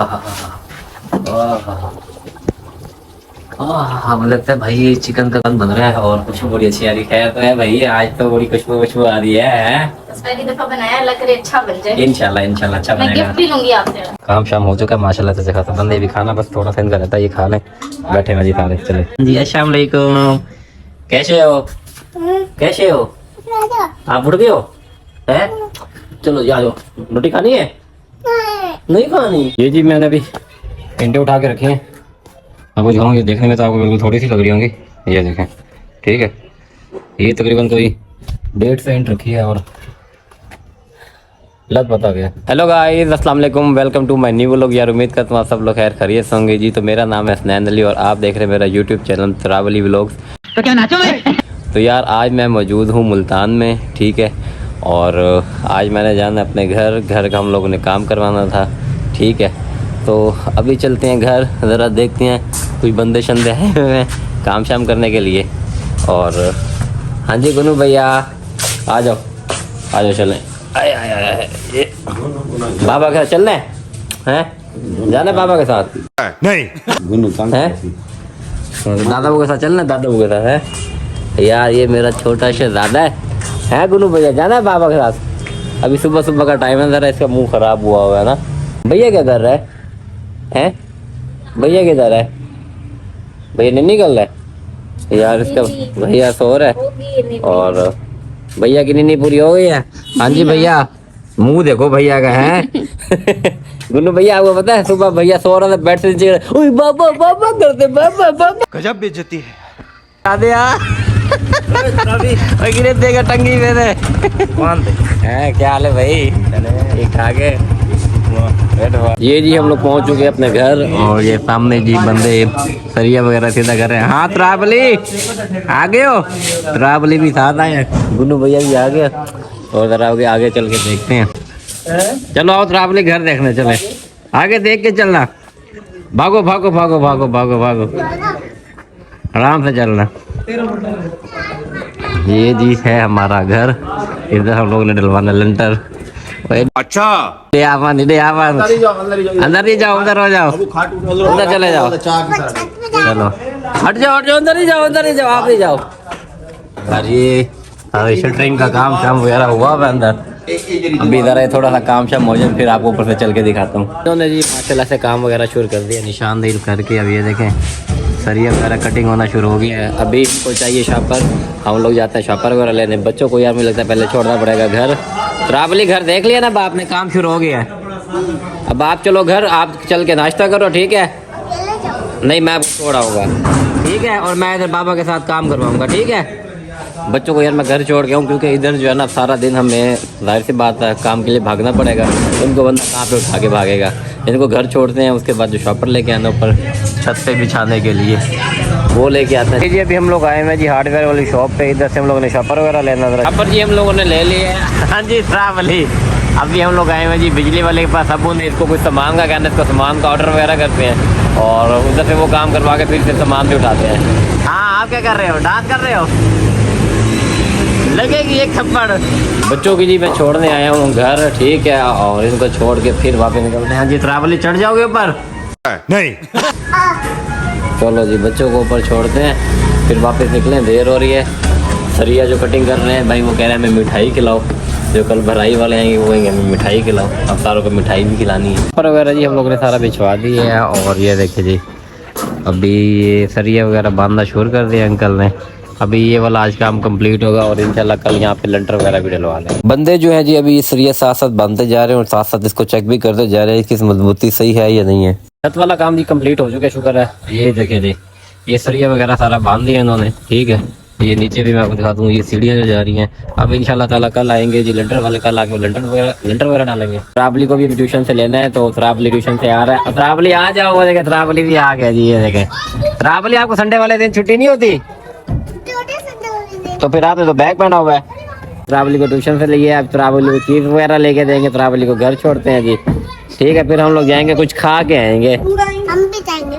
हमें लगता है भाई ये चिकन का बन रहा है और खुशबू बड़ी अच्छी आ रही है। तो है भाई आज तो बड़ी खुशबू आ रही है। पहली दफा बनाया, अल्लाह करे अच्छा बन जाए। इंशाल्लाह अच्छा मैं बनेगा। गिफ्ट भी लूंगी आपसे। काम शाम हो चुका है माशाल्लाह से खासा बंदे भी खाना बस थोड़ा सा इनका रहता है ये खा लें बैठे हैं जी सारे। चले जी अस्सलाम वालेकुम। कैसे हो कैसे हो आप उठ गए हो हैं? चलो जी आ जाओ। रोटी खानी है नहीं खानी? ये जी मैंने अभी ईंटें उठा के रखे हैं। आपको दिखाऊंगी देखने में तो आपको बिल्कुल थोड़ी सी लग रही होंगी। ये देखें ठीक है ये तकरीबन कोई 150 ईंट रखी है और लग पता गया। हेलो गाइस अस्सलाम वालेकुम welcome to my new vlog. यार उम्मीद करता हूँ आप सब लोग खैर खैरियत से होंगे जी। तो मेरा नाम है हसनैन अली और आप देख रहे हैं मेरा यूट्यूब चैनल ट्रैवली व्लॉग्स। तो क्या नाचो तो यार आज मैं मौजूद हूँ मुल्तान में ठीक है। और आज मैंने जाना अपने घर का हम लोगों ने काम करवाना था ठीक है। तो अभी चलते हैं घर ज़रा देखते हैं कोई बंदे शंदे हैं हुए हैं काम शाम करने के लिए। और हाँ जी गुनू भैया आ जाओ चलें। आए आए आए ये बाबा के साथ चलना है जाना बाबा के साथ नहीं गुनू है दादा के साथ चलना दादा के साथ है। यार ये मेरा छोटा शहजादा है गुनू भैया जाना है बाबा के साथ। अभी सुबह का टाइम है ज़रा इसका मुंह ख़राब हुआ है ना। भैया क्या कर रहा है भैया किधर है? भैया नहीं निकल रहा है यार इसका भैया सो रहा है और भैया की नींद पूरी हो गई है। हाँ जी भैया मुंह देखो भैया का है गुन्नू भैया आपको पता है सुबह भैया सो रहा था बेड से नीचे बाबा बाबा करते बाबा गजब बेइज्जती है दे गिरे देगा टंगी मेरे हैं। क्या हाल है भाई ठीक ठाक है? ये जी हम लोग पहुंच चुके हैं अपने घर और ये सामने जी बंदे सरिया वगैरह सीधा कर रहे हैं। हाँ त्रावली आ गए हो? त्रावली भी साथ आए गुन्नू भैया भी आ गए और जरा आगे चल के देखते हैं। चलो आओ त्रावली घर देखने चले आगे देख के चलना। भागो भागो भागो भागो भागो भागो आराम से चलना। ये जी है हमारा घर इधर हम लोग ने डलवाना लंटर। अच्छा अंदर ही जाओ उधर हो जाओ उधर चले जाओ चलो हट जाओ अंदर ही जाओ आप ही जाओ। अरे शटरिंग का काम शाम वगैरह हुआ है अंदर अभी इधर है थोड़ा सा काम शाम हो जाए फिर आपको ऊपर से चल के दिखाता हूँ। उन्होंने जी माशाल्लाह से काम वगैरह शुरू कर दिया निशानदेही करके। अब ये देखें सरिया वगैरह कटिंग होना शुरू हो गया है। अभी इनको चाहिए शॉपर हम लोग जाते हैं शॉपर वगैरह लेने। बच्चों को यार मुझे लगता है पहले छोड़ना पड़ेगा घर। त्रावली घर देख लिया ना बाप ने काम शुरू हो गया है। अब आप चलो घर आप चल के नाश्ता करो ठीक है? नहीं मैं छोड़ा होगा ठीक है और मैं इधर बाबा के साथ काम करवाऊंगा ठीक है। बच्चों को यार मैं घर छोड़ गया हूँ क्योंकि इधर जो है ना सारा दिन हमें जाहिर सी बात है काम के लिए भागना पड़ेगा। इनको बंदा कहाँ पे उठा के भागेगा। इनको घर छोड़ते हैं उसके बाद जो शॉपर लेके आना ऊपर छत पे बिछाने के लिए वो लेके आते हैं जी। अभी हम लोग आए हैं जी हार्डवेयर वाली शॉप पे। इधर से हम लोगों ने शॉपर वगैरह लेना था। शॉपर जी हम लोगों ने ले लिए है। हाँ जी त्रावली अभी हम लोग आए हैं जी बिजली वाले के पास। अब उन्हें इसको कुछ सामान का कहना है इसको सामान का ऑर्डर वगैरह करते हैं और उधर से वो काम करवा के फिर से सामान भी उठाते हैं। हाँ आप क्या कर रहे हो डांस कर रहे हो? लगेगी एक थप्पड़। बच्चों की जी मैं छोड़ने आया हूँ घर ठीक है और इनको छोड़ के फिर वापस निकलते हैं। हाँ जी त्रावली चढ़ जाओगे ऊपर? नहीं चलो जी बच्चों को ऊपर छोड़ते हैं फिर वापस निकलें देर हो रही है। सरिया जो कटिंग कर रहे हैं भाई वो कह रहे हैं हमें मिठाई खिलाओ। जो कल भराई वाले आएंगे वो कहेंगे हमें मिठाई खिलाओ। अब सारों को मिठाई भी खिलानी है। ऊपर वगैरह जी हम लोगों ने सारा भिजवा दी है और ये देखिए जी अभी ये सरिया वगैरह बांधना शुरू कर दिया अंकल ने। अभी ये वाला आज काम कंप्लीट होगा और इंशाल्लाह कल यहाँ पे लंटर वगैरह भी डलवा लें। बंदे जो है जी अभी ये सरिया साथ साथ बांधते जा रहे हैं और साथ साथ इसको चेक भी करते जा रहे हैं इसकी मजबूती सही है या नहीं है। छत वाला काम जी कंप्लीट हो चुका है शुक्र है। ये देखिए जी ये सरिया वगैरह सारा बांध दिया इन्होंने ठीक है। ये नीचे भी मैं आपको दिखा दूँ ये सीढ़ियाँ जो जा रही हैं। अब इंशाल्लाह ताला कल आएंगे जी लंटर वाले कल आके लंटर वगैरह डालेंगे। त्रावली को भी ट्यूशन से लेना है तो त्रावली ट्यूशन से आ रहा है। त्रावली आ जाओ वो देखे त्रावली भी आ गया जी। ये देखे त्रावली आपको संडे वाले दिन छुट्टी नहीं होती तो फिर आपने तो बैग पहना हुआ है। त्रावली को ट्यूशन से लिए अब त्रावली को चीज वगैरह लेके देंगे। त्रावली को घर छोड़ते हैं जी ठीक है। फिर हम लोग जाएंगे कुछ खा के आएंगे। हम भी जाएंगे।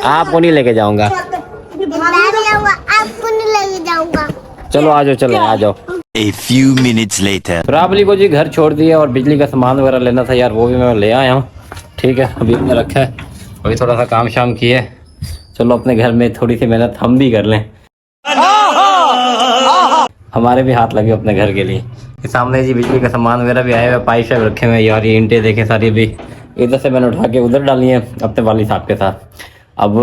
आपको नहीं लेके जाऊंगा आपको नहीं लेके जाऊंगा। चलो आ जाओ चलो आ जाओ। A few minutes later. त्रावली को जी घर छोड़ दिया और बिजली का सामान वगैरह लेना था यार वो भी मैं ले आया हूँ। ठीक है, अभी हमने रखा है, अभी थोड़ा सा काम शाम किया है, चलो अपने घर में थोड़ी सी मेहनत हम भी कर लें, हमारे भी हाथ लगे अपने घर के लिए। सामने जी बिजली का सामान वगैरह भी आया हुआ, पाइप शाइप रखे हुए हैं यार, ये ईंटें देखें सारी, अभी इधर से मैंने उठा के उधर डाली है अपने वाली साहब के साथ। अब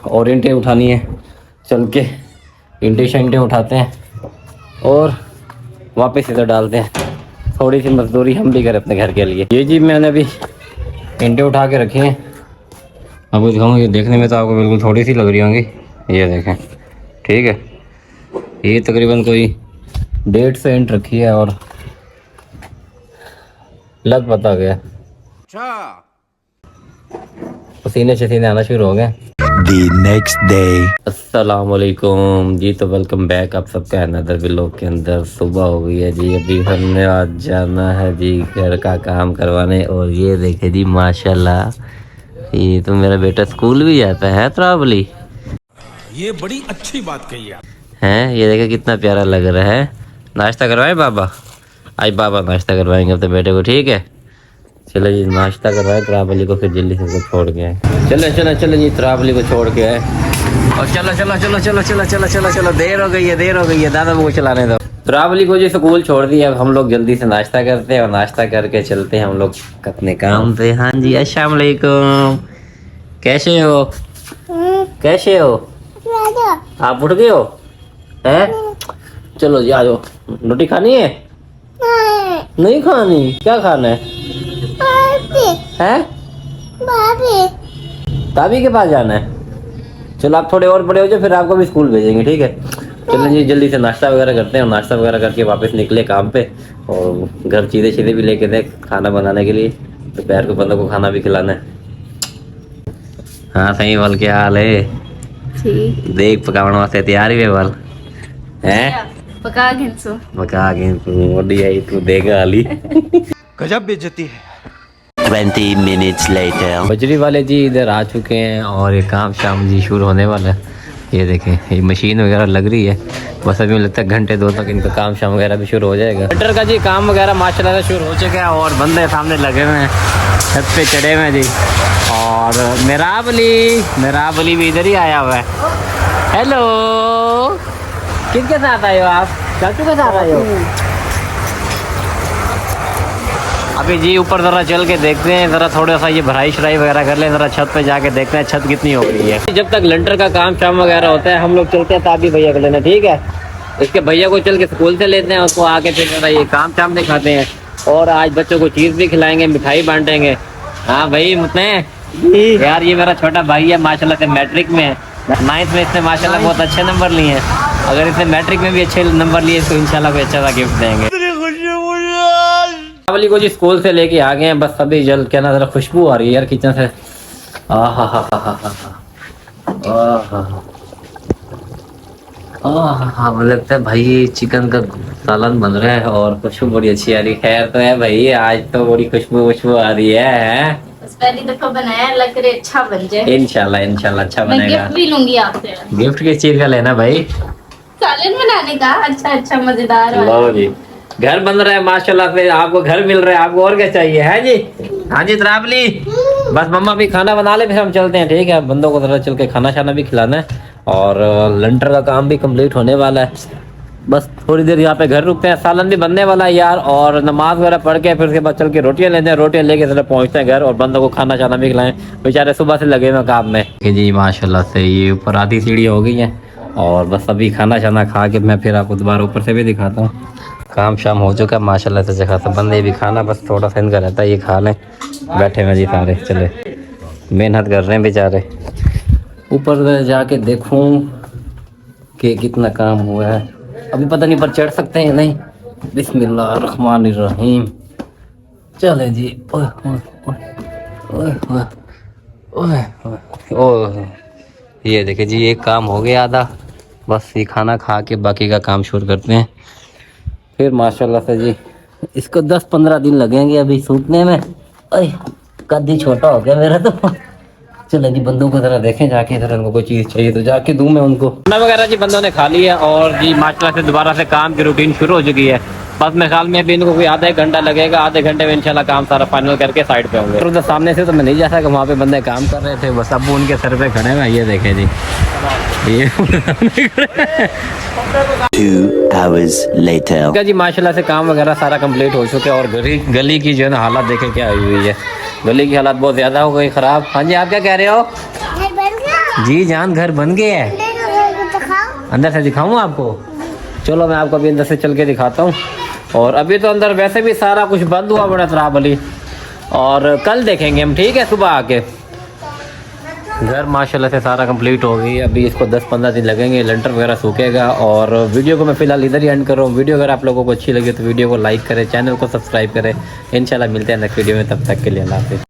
और ईंटें उठानी है, चल के ईंटें शंटें उठाते हैं और वापस इधर डालते हैं, थोड़ी सी मजदूरी हम भी करें अपने घर के लिए। ये जी मैंने अभी ईंटें उठा के रखी हैं, आपको दिखाऊंगा, ये देखने में तो आपको बिल्कुल थोड़ी सी लग रही होंगी, ये देखें, ठीक है, ये तकरीबन कोई 150 ईंट रखी है और लग पता गया, पसीने शसीने आना शुरू हो गए। The next day. अस्सलाम वालेकुम जी, तो वेलकम बैक आप सबका अनदर व्लॉग के अंदर। सुबह हो गई है जी, अभी हमने आज जाना है जी घर का काम करवाने, और ये देखे जी माशाल्लाह, ये तो मेरा बेटा स्कूल भी जाता है त्रावली, ये बड़ी अच्छी बात कही आप हैं, ये देखे कितना प्यारा लग रहा है। नाश्ता करवाए बाबा, आज बाबा नाश्ता करवाएंगे अपने बेटे को, ठीक है, चलो जी नाश्ता करवाए त्रावली को, फिर जल्दी से उसको छोड़ के आए। चलो चलो चलो जी त्रावली को छोड़ के आए, और चलो चलो चलो चलो चलो चलो चलो चलो, देर हो गई है, दादा को चलाने दो। त्रावली को जी स्कूल छोड़ दिया, अब हम लोग जल्दी से नाश्ता करते हैं और नाश्ता करके चलते हैं हम लोग अपने काम पे। हाँ जी अस्सलाम वालेकुम, कैसे हो, कैसे हो आप, उठ गए हो हैं? चलो जी आ जाओ, रोटी खानी है? नहीं खानी, क्या खाना है? हैं? भाभी के पास जाना है, चलो आप थोड़े और बड़े हो जाओ, फिर आपको भी स्कूल भेजेंगे, ठीक है। चलो जी जल्दी से नाश्ता वगैरह करते हैं, और नाश्ता वगैरह करके वापस निकले काम पे, और घर चीज़े चीज़े भी लेके दे खाना बनाने के लिए, दोपहर को बंदों को खाना भी खिलाना है। हाँ सही बोल, क्या हाल है? ठीक, देख पकावन वास्ते तैयार ही है वाल हैं? पका घिनसो, पका के तू देगा अली। गजब बेइज्जती है। 20 minutes later. बजरी वाले जी इधर आ चुके हैं, और ये काम शाम जी शुरू होने वाला है। ये देखें, ये मशीन वगैरह लग रही है, बस अभी लगता है घंटे दो तक इनका काम शाम वगैरह भी शुरू हो जाएगा। कटर का जी काम वगैरह माशाल्लाह से शुरू हो चुका है, और बंदे सामने लगे हुए हैं, छत पे चढ़े हुए हैं जी, और मेराबली भी इधर ही आया हुआ है। हेलो, किसके साथ आए हो आप? चाचू के साथ आए हो? अभी जी ऊपर ज़रा चल के देखते हैं, ज़रा थोड़ा सा ये भराई शराई वगैरह कर लें, ज़रा छत पे जाके देखते हैं छत कितनी हो गई है। जब तक लंटर का काम शाम वगैरह होता है, हम लोग चलते हैं ताबी भैया को लेने, ठीक है, इसके भैया को चल के स्कूल से लेते हैं, उसको आके फिर ज़रा ये काम शाम दिखाते हैं, और आज बच्चों को चीज़ भी खिलाएंगे, मिठाई बांटेंगे। हाँ भाई मुतने यार, ये मेरा छोटा भाई है, माशाल्लाह से मैट्रिक में है, 9th में इसने माशाल्लाह बहुत अच्छे नंबर लिए हैं, अगर इसने मैट्रिक में भी अच्छे नंबर लिए तो इंशाल्लाह कोई अच्छा सा गिफ्ट देंगे। त्रावली को जी स्कूल से लेके आ गए हैं, बस अभी जल्द क्या ना, जरा खुशबू आ रही है यार किचन से, मुझे लगता है भाई चिकन का सालन बन रहा है, और खुशबू बड़ी अच्छी आ रही है। खैर तो है भाई, आज तो बड़ी खुशबू आ रही है। बस पहली दफा बनाया, लग रहा अच्छा बन जाए। इंशाल्लाह इंशाल्लाह अच्छा मैं बनेगा। गिफ्ट भी लूंगी आपसे। गिफ्ट किस चीज का लेना भाई? सालन बनाने का, अच्छा मजेदार वाला। लो जी, घर बन रहा है माशाल्लाह से, आपको घर मिल रहा है, आपको और क्या चाहिए है जी? हाँ जी त्रावली, बस मम्मा भी खाना बना ले, फिर हम चलते हैं, ठीक है, बंदों को जरा चल के खाना शाना भी खिलाना है, और लंटर का काम भी कंप्लीट होने वाला है, बस थोड़ी देर यहाँ पे घर रुकते हैं, सालन भी बनने वाला है यार, और नमाज वगैरह पढ़ के फिर उसके बाद चल के रोटियाँ लेते हैं, रोटियाँ लेके जरा पहुँचते हैं घर, और बंदों को खाना शाना भी खिलाएं, बेचारे सुबह से लगे हुए काम में जी। माशाल्लाह से ये ऊपर आधी सीढ़ी हो गई है, और बस अभी खाना शाना खा के मैं फिर आपको दोबारा ऊपर से भी दिखाता हूँ। काम शाम हो चुका माशाल्लाह से, खासा बंदे भी खाना बस थोड़ा सा इनका रहता है, ये खा लें, बैठे हुए जी सारे, चले मेहनत कर रहे हैं बेचारे। ऊपर जाके देखूं कि कितना काम हुआ है, अभी पता नहीं पर चढ़ सकते हैं नहीं। बिस्मिल्लाहिर्रहमानिर्रहीम, चले जी। ओए ओए ओए ओए ओए, ये देखिए जी एक काम हो गया आधा, बस ये खाना खा के बाकी का काम शुरू करते हैं, फिर माशाल्लाह से जी इसको 10-15 दिन लगेंगे अभी सूखने में। अरे कद ही छोटा हो गया मेरा तो। चलो जी बंदों को जरा देखें जाके, इधर उनको कोई चीज़ चाहिए तो जाके दूं मैं उनको। खाना वगैरह जी बंदों ने खा लिया, और जी माशाल्लाह से दोबारा से काम की रूटीन शुरू हो चुकी है। बस मेरे ख्याल में अभी इनको कोई आधा एक घंटा लगेगा, आधे घंटे में इंशाल्लाह काम सारा फाइनल करके साइड पे होंगे। तो उधर सामने से तो मैं नहीं जा सका, वहाँ पे बंदे काम कर रहे थे, बस अब उनके सर पे खड़े हैं। ये देखें जी, ये 2 hours later. जी माशाल्लाह से काम वगैरह सारा कंप्लीट हो चुका है। और गली की जो है ना हालत देखें क्या हुई है, गली की हालत बहुत ज़्यादा हो गई ख़राब। हाँ जी, आप क्या कह रहे हो? घर बन गया? जी जान, घर बन गया है। तो खाओ। अंदर से दिखाऊं आपको? चलो मैं आपको अभी अंदर से चल के दिखाता हूँ। और अभी तो अंदर वैसे भी सारा कुछ बंद हुआ बड़ा तराबली, और कल देखेंगे हम, ठीक है, सुबह आके। घर माशाल्लाह से सारा कंप्लीट हो गई। अभी इसको 10-15 दिन लगेंगे, लेंटर वगैरह सूखेगा। और वीडियो को मैं फ़िलहाल इधर ही एंड कर रहा हूँ। वीडियो अगर आप लोगों को अच्छी लगी तो वीडियो को लाइक करें, चैनल को सब्सक्राइब करें। इंशाल्लाह मिलते हैं नेक्स्ट वीडियो में, तब तक के लिए अल्लाह हाफ़िज़।